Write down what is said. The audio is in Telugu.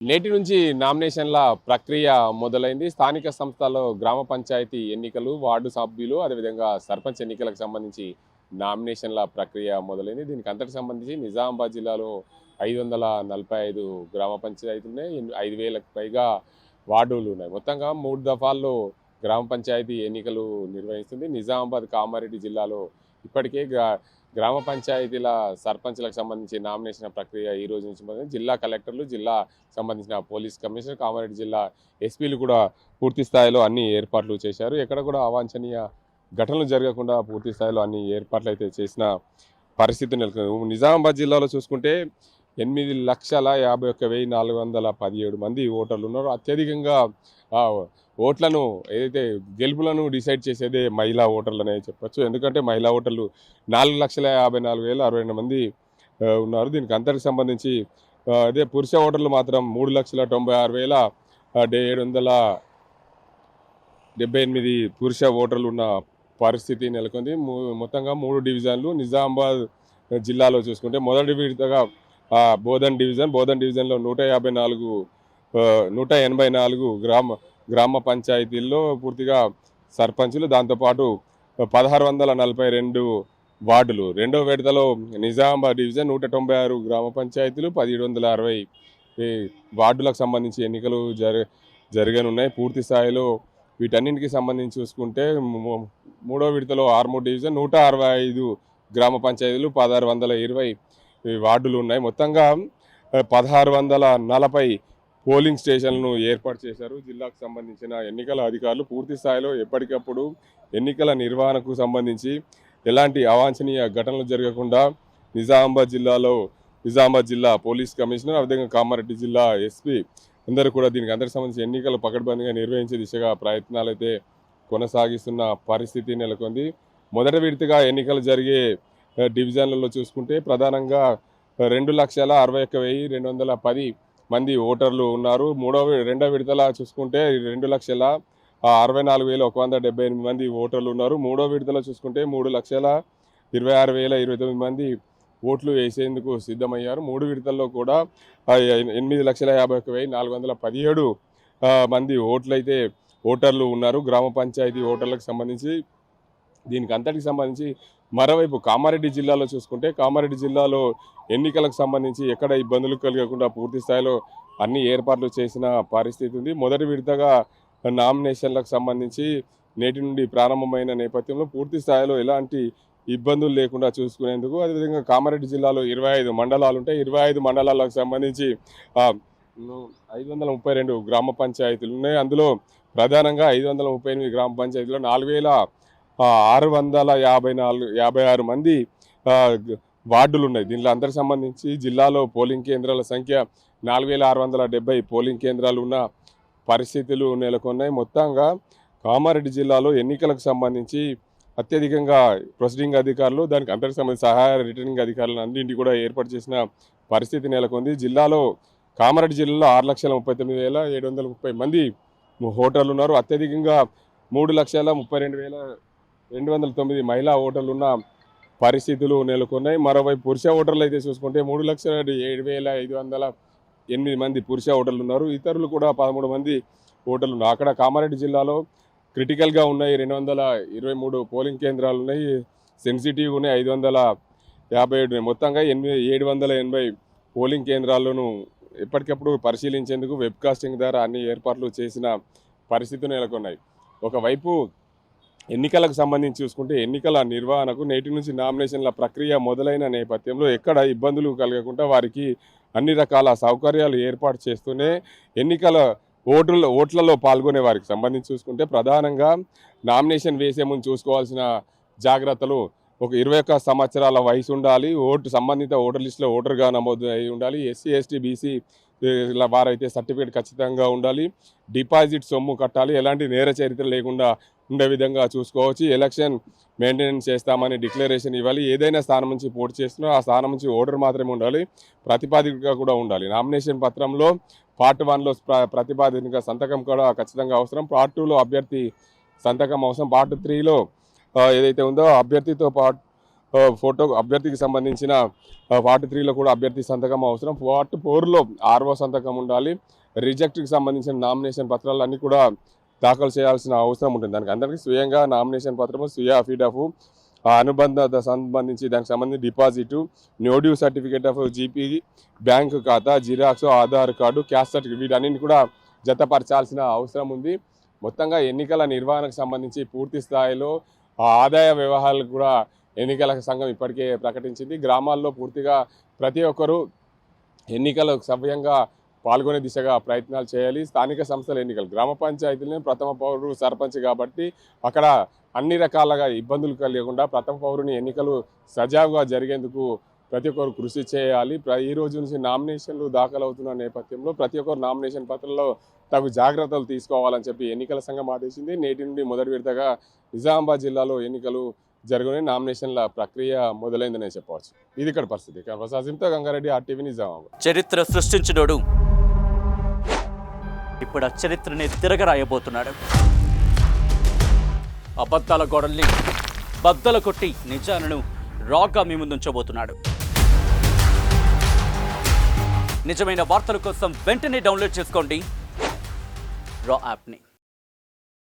నేటి నుంచి నామినేషన్ల ప్రక్రియ మొదలైంది. స్థానిక సంస్థల్లో గ్రామ పంచాయతీ ఎన్నికలు, వార్డు సభ్యులు, అదేవిధంగా సర్పంచ్ ఎన్నికలకు సంబంధించి నామినేషన్ల ప్రక్రియ మొదలైంది. దీనికి అంతటికి సంబంధించి నిజామాబాద్ జిల్లాలో 545 గ్రామ పంచాయతీలు ఉన్నాయి. 5,000కు పైగా వార్డులు ఉన్నాయి. మొత్తంగా 3 దఫాల్లో గ్రామ పంచాయతీ ఎన్నికలు నిర్వహిస్తుంది. నిజామాబాద్, కామారెడ్డి జిల్లాలో ఇప్పటికే గ్రామ పంచాయతీల సర్పంచ్లకు సంబంధించి నామినేషన్ ప్రక్రియ ఈ రోజు నుంచి మొదలైంది. జిల్లా కలెక్టర్లు, జిల్లా సంబంధించిన పోలీస్ కమిషనర్, కామారెడ్డి జిల్లా ఎస్పీలు కూడా పూర్తి స్థాయిలో అన్ని ఏర్పాట్లు చేశారు. ఎక్కడ కూడా అవాంఛనీయ ఘటనలు జరగకుండా పూర్తి స్థాయిలో అన్ని ఏర్పాట్లు అయితే చేసిన పరిస్థితి నెలకొంది. నిజామాబాద్ జిల్లాలో చూసుకుంటే 8,51,417 మంది ఓటర్లు ఉన్నారు. అత్యధికంగా ఓట్లను ఏదైతే గెలుపులను డిసైడ్ చేసేదే మహిళా ఓటర్లు అనే చెప్పొచ్చు. ఎందుకంటే మహిళా ఓటర్లు 4,54,062 మంది ఉన్నారు. దీనికి అంతటికి సంబంధించి అదే పురుష ఓటర్లు మాత్రం 3,96,778 పురుష ఓటర్లు ఉన్న పరిస్థితి నెలకొంది. మొత్తంగా 3 డివిజన్లు నిజామాబాద్ జిల్లాలో చూసుకుంటే మొదటి విడతగా బోధన్ డివిజన్లో 184 గ్రామ పంచాయతీల్లో పూర్తిగా సర్పంచులు, దాంతోపాటు 1,642 వార్డులు. రెండో విడతలో నిజామాబాద్ డివిజన్ 196 గ్రామ పంచాయతీలు, 1,760 వార్డులకు సంబంధించి ఎన్నికలు జరగనున్నాయి. పూర్తి స్థాయిలో వీటన్నింటికి సంబంధించి చూసుకుంటే మూడో విడతలో ఆర్మూర్ డివిజన్ 165 గ్రామ పంచాయతీలు, 1,620 వార్డులు ఉన్నాయి. మొత్తంగా 1,640 పోలింగ్ స్టేషన్లను ఏర్పాటు చేశారు. జిల్లాకు సంబంధించిన ఎన్నికల అధికారులు పూర్తి స్థాయిలో ఎప్పటికప్పుడు ఎన్నికల నిర్వహణకు సంబంధించి ఎలాంటి అవాంఛనీయ ఘటనలు జరగకుండా నిజామాబాద్ జిల్లా పోలీస్ కమిషనర్, అదేవిధంగా కామారెడ్డి జిల్లా ఎస్పీ అందరూ కూడా దీనికి అందరికి సంబంధించి ఎన్నికలు పకడ్బందీగా నిర్వహించే దిశగా ప్రయత్నాలు అయితే కొనసాగిస్తున్న పరిస్థితి నెలకొంది. మొదటి విడతగా ఎన్నికలు జరిగే డివిజన్లలో చూసుకుంటే ప్రధానంగా 2,61,210 మంది ఓటర్లు ఉన్నారు. రెండో విడతల చూసుకుంటే 2,64,178 మంది ఓటర్లు ఉన్నారు. మూడో విడతలో చూసుకుంటే 3,26,029 మంది ఓట్లు వేసేందుకు సిద్ధమయ్యారు. 3 విడతల్లో కూడా 8,51,417 మంది ఓటర్లు ఉన్నారు గ్రామ పంచాయతీ ఓటర్లకు సంబంధించి. దీనికి అంతటికి సంబంధించి మరోవైపు కామారెడ్డి జిల్లాలో చూసుకుంటే కామారెడ్డి జిల్లాలో ఎన్నికలకు సంబంధించి ఎక్కడ ఇబ్బందులు కలగకుండా పూర్తి స్థాయిలో అన్ని ఏర్పాట్లు చేసిన పరిస్థితి ఉంది. మొదటి విడతగా నామినేషన్లకు సంబంధించి నేటి నుండి ప్రారంభమైన నేపథ్యంలో పూర్తి స్థాయిలో ఎలాంటి ఇబ్బందులు లేకుండా చూసుకునేందుకు, అదేవిధంగా కామారెడ్డి జిల్లాలో 25 మండలాలు ఉంటాయి. 25 మండలాలకు సంబంధించి 532 గ్రామ పంచాయతీలు ఉన్నాయి. అందులో ప్రధానంగా 538 గ్రామ పంచాయతీలో 4,656 మంది వార్డులు ఉన్నాయి. దీనిలో అందరికి సంబంధించి జిల్లాలో పోలింగ్ కేంద్రాల సంఖ్య 4,670 పోలింగ్ కేంద్రాలు ఉన్న పరిస్థితులు నెలకొన్నాయి. మొత్తంగా కామారెడ్డి జిల్లాలో ఎన్నికలకు సంబంధించి అత్యధికంగా ప్రొసీడింగ్ అధికారులు, దానికి అందరికి సంబంధించి సహాయ రిటర్నింగ్ అధికారులను అన్నింటి కూడా ఏర్పాటు చేసిన పరిస్థితి నెలకొంది. కామారెడ్డి జిల్లాలో 6,39,730 మంది ఓటర్లు ఉన్నారు. అత్యధికంగా 3,32,209 మహిళా ఓటర్లు ఉన్న పరిస్థితులు నెలకొన్నాయి. మరోవైపు పురుష ఓటర్లు అయితే చూసుకుంటే 3,07,508 మంది పురుష ఓటర్లు ఉన్నారు. ఇతరులు కూడా 13 మంది ఓటర్లు ఉన్నారు. అక్కడ కామారెడ్డి జిల్లాలో క్రిటికల్గా ఉన్నాయి 223 పోలింగ్ కేంద్రాలు ఉన్నాయి. సెన్సిటివ్ ఉన్నాయి 557. మొత్తంగా 780 పోలింగ్ కేంద్రాలను ఎప్పటికప్పుడు పరిశీలించేందుకు వెబ్కాస్టింగ్ ద్వారా అన్ని ఏర్పాట్లు చేసిన పరిస్థితులు నెలకొన్నాయి. ఒకవైపు ఎన్నికలకు సంబంధించి చూసుకుంటే ఎన్నికల నిర్వహణకు నేటి నుంచి నామినేషన్ల ప్రక్రియ మొదలైన నేపథ్యంలో ఎక్కడ ఇబ్బందులు కలగకుండా వారికి అన్ని రకాల సౌకర్యాలు ఏర్పాటు చేస్తూనే ఎన్నికల ఓట్లలో పాల్గొనే వారికి సంబంధించి చూసుకుంటే ప్రధానంగా నామినేషన్ వేసే ముందు చూసుకోవాల్సిన జాగ్రత్తలు: ఒక 21 సంవత్సరాల వయసు ఉండాలి, సంబంధిత ఓటర్ లిస్టులో ఓటర్గా నమోదు అయి ఉండాలి, ఎస్సీ ఎస్టీ బీసీ వారైతే సర్టిఫికేట్ ఖచ్చితంగా ఉండాలి, డిపాజిట్ సొమ్ము కట్టాలి, ఎలాంటి నేర చరిత్ర లేకుండా ఉండే విధంగా చూసుకోవచ్చు, ఎలక్షన్ మెయింటెనెన్స్ చేస్తామని డిక్లరేషన్ ఇవ్వాలి, ఏదైనా స్థానం నుంచి పోటీ చేస్తున్నా ఆ స్థానం నుంచి ఓటర్ మాత్రమే ఉండాలి, ప్రతిపాదికగా కూడా ఉండాలి, నామినేషన్ పత్రంలో పార్ట్ 1లో ప్రతిపాదిక సంతకం కూడా ఖచ్చితంగా అవసరం, పార్ట్ 2లో అభ్యర్థి సంతకం అవసరం, పార్ట్ 3లో ఏదైతే ఉందో అభ్యర్థితో పాటు ఫోటో అభ్యర్థికి సంబంధించిన వార్డు 3లో కూడా అభ్యర్థి సంతకం అవసరం. వార్డు 4లో ఆర్ఓ సంతకం ఉండాలి. రిజెక్ట్కి సంబంధించిన నామినేషన్ పత్రాలన్నీ కూడా దాఖలు చేయాల్సిన అవసరం ఉంటుంది. దానికి అందరికీ స్వయంగా నామినేషన్ పత్రము, స్వీయ అఫిడవిట్, అనుబంధ సంబంధించి దానికి సంబంధించి deposit, no due certificate of GP, bank ఖాతా, xerox, Aadhaar card, caste certificate వీటన్నింటిని కూడా జతపరచాల్సిన అవసరం ఉంది. మొత్తంగా ఎన్నికల నిర్వహణకు సంబంధించి పూర్తి స్థాయిలో ఆదాయ వ్యవహారాలు కూడా ఎన్నికల సంఘం ఇప్పటికే ప్రకటించింది. గ్రామాల్లో పూర్తిగా ప్రతి ఒక్కరూ ఎన్నికలకు సవ్యంగా పాల్గొనే దిశగా ప్రయత్నాలు చేయాలి. స్థానిక సంస్థల ఎన్నికలు, గ్రామ పంచాయతీలనే ప్రథమ పౌరుడు సర్పంచ్ కాబట్టి అక్కడ అన్ని రకాలుగా ఇబ్బందులు కలగకుండా ప్రథమ పౌరుని ఎన్నికలు సజావుగా జరిగేందుకు ప్రతి ఒక్కరు కృషి చేయాలి. ఈ రోజు నుంచి నామినేషన్లు దాఖలు అవుతున్న నేపథ్యంలో ప్రతి ఒక్కరు నామినేషన్ పత్రంలో తగు జాగ్రత్తలు తీసుకోవాలని చెప్పి ఎన్నికల సంఘం ఆదేశించింది. నేటి నుండి మొదటి విడతగా నిజామాబాద్ జిల్లాలో ఎన్నికలు జరుగునే నామినేషన్ల ప్రక్రియ మొదలైందనే చెప్పవచ్చు. ఇది ఇక్కడ పరిస్థితి. అజింతో గంగారెడ్డి, RTV, నిజామాబాద్. చరిత్ర సృష్టించినోడు ఇప్పుడు ఆ చరిత్రని తిరగరాయబోతున్నాడు. అబద్ధాల గోడల్ని బద్దల కొట్టి నిజాలను రాగా మీ ముందుంచబోతున్నాడు. నిజమైన వార్తల కోసం వెంటనే డౌన్లోడ్ చేసుకోండి రా యాప్ని.